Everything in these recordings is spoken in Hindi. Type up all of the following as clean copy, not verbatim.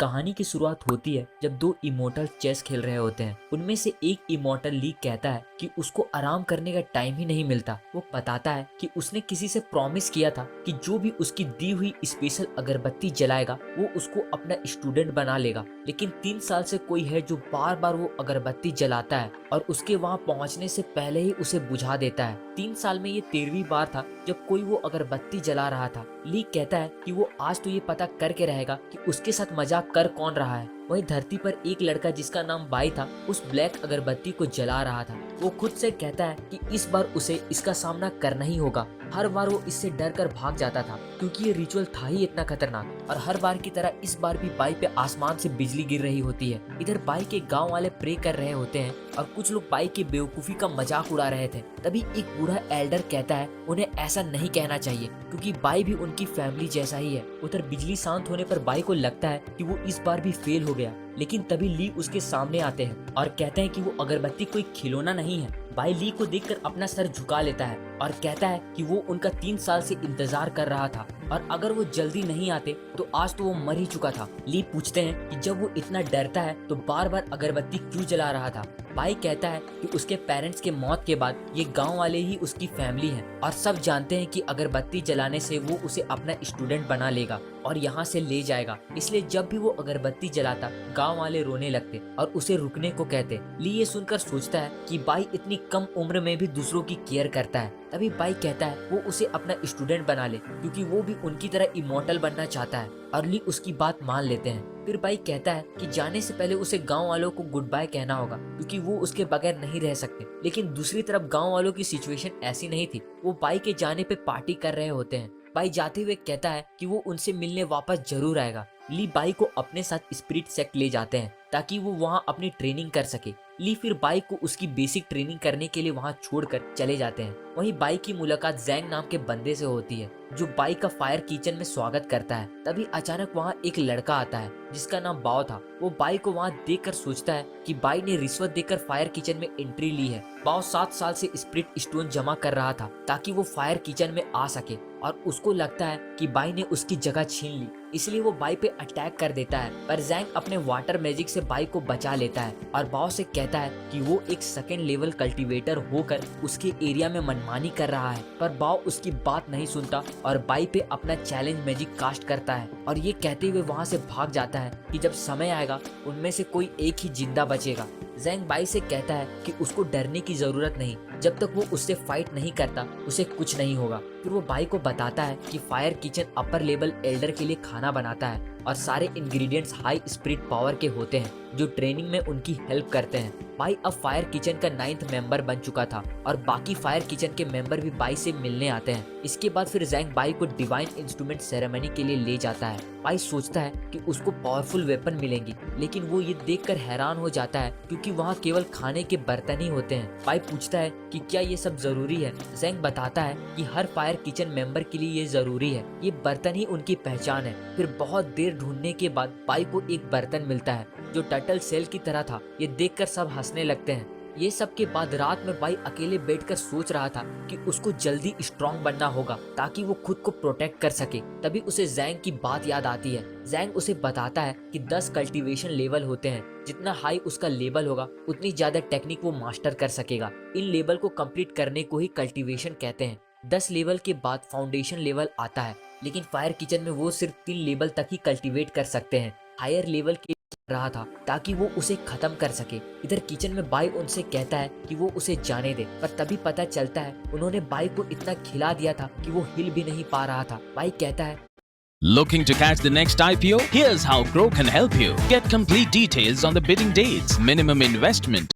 कहानी की शुरुआत होती है जब दो इमोर्टल चेस खेल रहे होते हैं। उनमें से एक इमोर्टल ली कहता है कि उसको आराम करने का टाइम ही नहीं मिलता। वो बताता है कि उसने किसी से प्रॉमिस किया था कि जो भी उसकी दी हुई स्पेशल अगरबत्ती जलाएगा वो उसको अपना स्टूडेंट बना लेगा। लेकिन 3 साल से कोई है जो बार बार वो अगरबत्ती जलाता है और उसके वहां पहुंचने से पहले ही उसे बुझा देता है। 3 साल में ये 13वीं बार था जब कोई वो अगरबत्ती जला रहा था। ली कहता है कि वो आज तो ये पता करके रहेगा कि उसके साथ मजाक कर कौन रहा है। वहीं धरती पर एक लड़का जिसका नाम बाई था उस ब्लैक अगरबत्ती को जला रहा था। वो खुद से कहता है कि इस बार उसे इसका सामना करना ही होगा। हर बार वो इससे डर कर भाग जाता था क्योंकि ये रिचुअल था ही इतना खतरनाक। और हर बार की तरह इस बार भी बाई पे आसमान से बिजली गिर रही होती है। इधर बाई के गांव वाले प्रे कर रहे होते हैं और कुछ लोग बाई की बेवकूफी का मजाक उड़ा रहे थे। तभी एक बूढ़ा एल्डर कहता है उन्हें ऐसा नहीं कहना चाहिए क्योंकि बाई भी उनकी फैमिली जैसा ही है। उधर बिजली शांत होने पर बाई को लगता है कि वो इस बार भी फेल हो गया। लेकिन तभी ली उसके सामने आते हैं और कहते हैं कि वो अगरबत्ती कोई खिलौना नहीं है। बाई ली को देखकर अपना सर झुका लेता है और कहता है कि वो उनका 3 साल से इंतजार कर रहा था और अगर वो जल्दी नहीं आते तो आज तो वो मर ही चुका था। ली पूछते हैं कि जब वो इतना डरता है तो बार बार अगरबत्ती क्यों जला रहा था। बाई कहता है कि उसके पेरेंट्स के मौत के बाद ये गांव वाले ही उसकी फैमिली है और सब जानते हैं कि अगरबत्ती जलाने से वो उसे अपना स्टूडेंट बना लेगा और यहाँ से ले जाएगा। इसलिए जब भी वो अगरबत्ती जलाता गांव वाले रोने लगते और उसे रुकने को कहते। ली ये सुनकर सोचता है कि बाई इतनी कम उम्र में भी दूसरों की केयर करता है। तभी बाई कहता है वो उसे अपना स्टूडेंट बना ले क्योंकि वो भी उनकी तरह इमोर्टल बनना चाहता है और ली उसकी बात मान लेते हैं। फिर बाई कहता है कि जाने से पहले उसे गांव वालों को गुड बाय कहना होगा क्योंकि वो उसके बगैर नहीं रह सकते। लेकिन दूसरी तरफ गांव वालों की सिचुएशन ऐसी नहीं थी। वो बाई के जाने पे पार्टी कर रहे होते हैं। बाई जाते हुए कहता है कि वो उनसे मिलने वापस जरूर आएगा। ली बाई को अपने साथ स्पिरिट सेक्ट ले जाते हैं ताकि वो वहाँ अपनी ट्रेनिंग कर सके। ली फिर बाई को उसकी बेसिक ट्रेनिंग करने के लिए वहाँ छोड़कर चले जाते हैं। वहीं बाई की मुलाकात जैंग नाम के बंदे से होती है जो बाई का फायर किचन में स्वागत करता है। तभी अचानक वहाँ एक लड़का आता है जिसका नाम बाओ था। वो बाई को वहाँ देखकर सोचता है कि बाई ने रिश्वत देकर फायर किचन में एंट्री ली है। बाओ 7 साल से स्पिरिट स्टोन जमा कर रहा था ताकि वो फायर किचन में आ सके और उसको लगता है कि बाई ने उसकी जगह छीन ली, इसलिए वो बाई पे अटैक कर देता है। पर जैंग अपने वाटर मैजिक से बाई को बचा लेता है और बाओ से कहता है कि वो एक सेकंड लेवल कल्टीवेटर होकर उसके एरिया में मनमानी कर रहा है। पर बाओ उसकी बात नहीं सुनता और बाई पे अपना चैलेंज मैजिक कास्ट करता है और ये कहते हुए वहाँ से भाग जाता है कि जब समय आएगा उनमें से कोई एक ही जिंदा बचेगा। जैंग बाई से कहता है कि उसको डरने की जरूरत नहीं, जब तक वो उससे फाइट नहीं करता उसे कुछ नहीं होगा। फिर वो बाई को बताता है कि fire kitchen upper level Elder के लिए खाना बनाता है और सारे इंग्रेडिएंट्स हाई स्पिरिट पावर के होते हैं जो ट्रेनिंग में उनकी हेल्प करते हैं। बाई अब फायर किचन का 9th मेंबर बन चुका था और बाकी फायर किचन के मेंबर भी बाई से मिलने आते हैं। इसके बाद फिर जैंग बाई को डिवाइन इंस्ट्रूमेंट सेरेमनी के लिए ले जाता है। बाई सोचता है कि उसको पावरफुल वेपन मिलेंगी, लेकिन वो ये देखकर हैरान हो जाता है क्योंकि वहाँ केवल खाने के बर्तन ही होते हैं। बाई पूछता है कि क्या ये सब जरूरी है। जैंग बताता है कि हर फायर किचन मेंबर के लिए ये जरूरी है, ये बर्तन ही उनकी पहचान है। फिर बहुत देर ढूंढने के बाद बाई को एक बर्तन मिलता है जो टर्टल सेल की तरह था। ये देखकर सब हंसने लगते हैं। ये सब के बाद रात में बाई अकेले बैठकर सोच रहा था कि उसको जल्दी स्ट्रांग बनना होगा ताकि वो खुद को प्रोटेक्ट कर सके। तभी उसे जैंग की बात याद आती है। जैंग उसे बताता है कि 10 कल्टीवेशन लेवल होते हैं, जितना हाई उसका लेवल होगा उतनी ज्यादा टेक्निक वो मास्टर कर सकेगा। इन लेवल को कंप्लीट करने को ही कल्टीवेशन कहते हैं। 10 लेवल के बाद फाउंडेशन लेवल आता है, लेकिन फायर किचन में वो सिर्फ 3 लेवल तक ही कल्टीवेट कर सकते हैं। हायर लेवल के रहा था ताकि वो उसे खत्म कर सके। इधर किचन में बाई उनसे कहता है कि वो उसे जाने दे, पर तभी पता चलता है उन्होंने बाई को इतना खिला दिया था कि वो हिल भी नहीं पा रहा था। बाई कहता है Looking to catch the next IPO? Here's how Grow can help you. Get complete details on the bidding dates, minimum investment.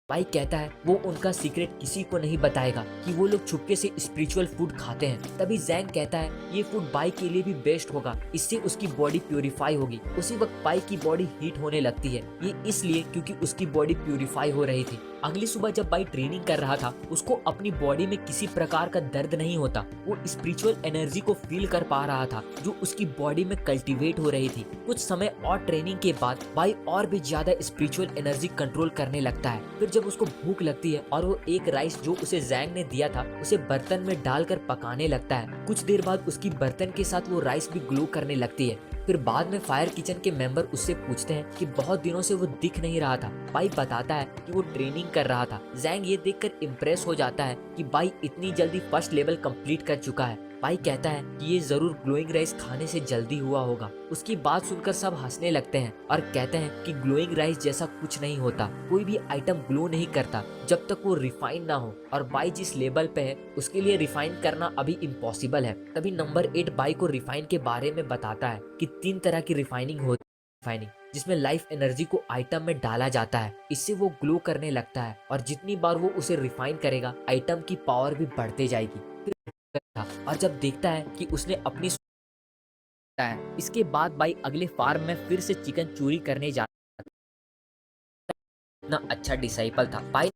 By कहता है वो उनका सीक्रेट किसी को नहीं बताएगा कि वो लोग छुपके से स्पिरिचुअल फूड खाते हैं। तभी जैंग कहता है ये फूड बाई के लिए भी बेस्ट होगा, इससे उसकी बॉडी प्यूरिफाई होगी। उसी वक्त बाई की बॉडी हीट होने लगती है, ये इसलिए क्योंकि उसकी बॉडी प्यूरिफाई हो रही थी। अगली सुबह जब बाई ट्रेनिंग कर रहा था उसको अपनी बॉडी में किसी प्रकार का दर्द नहीं होता। वो स्पिरिचुअल एनर्जी को फील कर पा रहा था जो उसकी बॉडी में कल्टीवेट हो रही थी। कुछ समय और ट्रेनिंग के बाद बाई और भी ज्यादा स्पिरिचुअल एनर्जी कंट्रोल करने लगता है। फिर जब उसको भूख लगती है और वो एक राइस जो उसे जैंग ने दिया था उसे बर्तन में डालकर पकाने लगता है। कुछ देर बाद उसकी बर्तन के साथ वो राइस भी ग्लो करने लगती है। फिर बाद में फायर किचन के मेंबर उससे पूछते हैं कि बहुत दिनों से वो दिख नहीं रहा था। बाई बताता है कि वो ट्रेनिंग कर रहा था। जैंग ये देखकर इम्प्रेस हो जाता है कि बाई इतनी जल्दी फर्स्ट लेवल कंप्लीट कर चुका है। बाई कहता है कि ये जरूर ग्लोइंग राइस खाने से जल्दी हुआ होगा। उसकी बात सुनकर सब हंसने लगते हैं और कहते हैं कि ग्लोइंग राइस जैसा कुछ नहीं होता, कोई भी आइटम ग्लो नहीं करता जब तक वो रिफाइन ना हो, और बाई जिस लेवल पे है उसके लिए रिफाइन करना अभी इम्पॉसिबल है। तभी नंबर 8 बाई को रिफाइन के बारे में बताता है कि 3 तरह की रिफाइनिंग होती है। रिफाइनिंग जिसमें लाइफ एनर्जी को आइटम में डाला जाता है, इससे वो ग्लो करने लगता है और जितनी बार वो उसे रिफाइन करेगा आइटम की पावर भी बढ़ते जाएगी। था और जब देखता है कि उसने अपनी है। इसके बाद बाई अगले फार्म में फिर से चिकन चोरी करने जाता है। इतना अच्छा डिसाइपल था। बाई